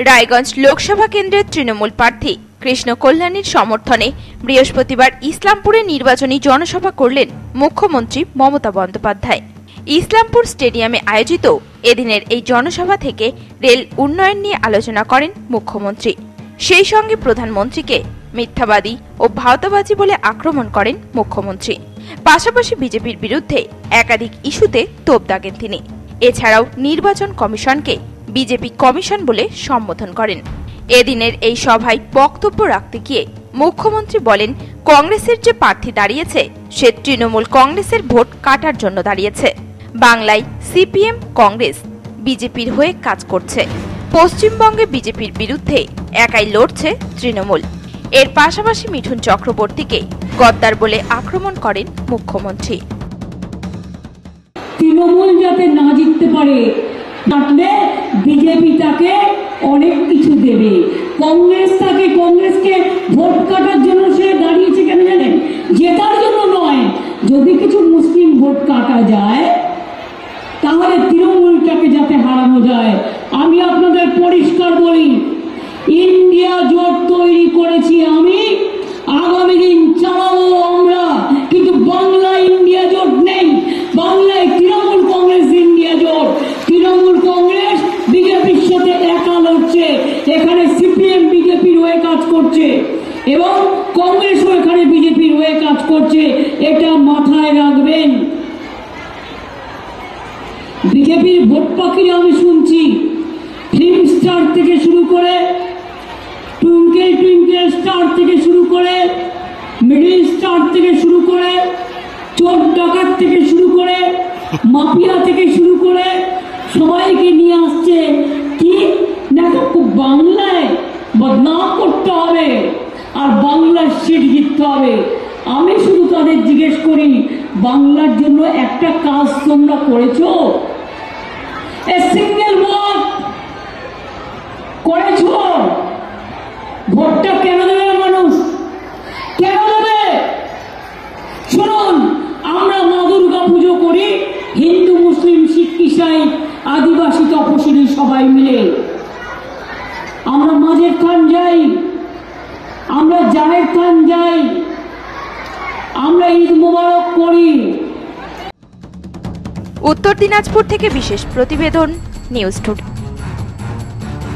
রায়গঞ্জ লোকসভা কেন্দ্রের তৃণমূল প্রার্থী কৃষ্ণ কল্যাণীর সমর্থনে বৃহস্পতিবার ইসলামপুরে নির্বাচনী জনসভা করলেন মুখ্যমন্ত্রী মমতা বন্দ্যোপাধ্যায়। ইসলামপুর স্টেডিয়ামে আয়োজিত এদিনের এই জনসভা থেকে রেল উন্নয়ন নিয়ে আলোচনা করেন মুখ্যমন্ত্রী। সেই সঙ্গে প্রধানমন্ত্রীকে মিথ্যাবাদী ও ভাওতাবাজি বলে আক্রমণ করেন মুখ্যমন্ত্রী। পাশাপাশি বিজেপির বিরুদ্ধে একাধিক ইস্যুতে তোপ দাগেন তিনি। এছাড়াও নির্বাচন কমিশনকে বিজেপি কমিশন বলে সম্বোধন করেন। এদিনের এই সভায় বক্তব্য রাখতে গিয়ে মুখ্যমন্ত্রী বলেন, কংগ্রেসের যে প্রার্থী দাঁড়িয়েছে সে তৃণমূল কংগ্রেসের ভোট কাটার জন্য দাঁড়িয়েছে। বাংলায় সিপিএম কংগ্রেস বিজেপির হয়ে কাজ করছে। পশ্চিমবঙ্গে বিজেপির বিরুদ্ধে একাই লড়ছে তৃণমূল। এর পাশাপাশি মিঠুন চক্রবর্তীকে গদ্দার বলে আক্রমণ করেন মুখ্যমন্ত্রী। তৃণমূল যাতে না জিততে পারে, তাহলে বিজেপি তাকে অনেক কিছু দেবে। কংগ্রেসকে ভোট কাটার জন্য সে দাঁড়িয়েছে কেন জানেন? জেতার জন্য নয়। যদি কিছু মুসলিম ভোট কাটা যায় তাহলে তৃণমূলটাকে যাতে হারানো যায়। আমি আপনাদের পরিষ্কার বলি, ইন্ডিয়া জোট তৈরি করেছি আমি, আগামী দিন চালাবো আমরা, কিন্তু বাংলায় ইন্ডিয়া জোট নেই। বাংলায় তৃণমূল কংগ্রেস ইন্ডিয়া জোট। তৃণমূল কংগ্রেস বিজেপির সাথে একা লড়ছে। এখানে সিপিএম বিজেপির হয়ে কাজ করছে এবং কংগ্রেসও এখানে বিজেপির হয়ে কাজ করছে। এটা মাথায় রাখবেন। বিজেপির ভোট পাখিরা আমি শুনছি, ফিল্ম স্টার থেকে শুরু করে, টুইঙ্কেল টুইঙ্কেল স্টার থেকে শুরু করে, মিডিল স্টার থেকে শুরু করে, চোর ডাকাত থেকে শুরু করে, মাফিয়া থেকে শুরু করে সবাইকে নিয়ে আসছে কি দেখো বাংলায় বদনাম করতে হবে আর বাংলার সিট জিততে হবে। আমি শুধু তাদের জিজ্ঞেস করি, বাংলার জন্য একটা কাজ তোমরা করেছো? সিঙ্গেল ভোট করেছো? ভোটটা কেন দেবে মানুষ? কেন দেবে? শুনুন, আমরা মা দুর্গা পুজো করি, হিন্দু মুসলিম শিখ ইসাই আদিবাসী তপশিলি সবাই মিলে। আমরা মাঝের থান যাই, আমরা জাহের থান যাই, আমরা ঈদ মোবারক করি। উত্তর দিনাজপুর থেকে বিশেষ প্রতিবেদন, নিউজ টুডে।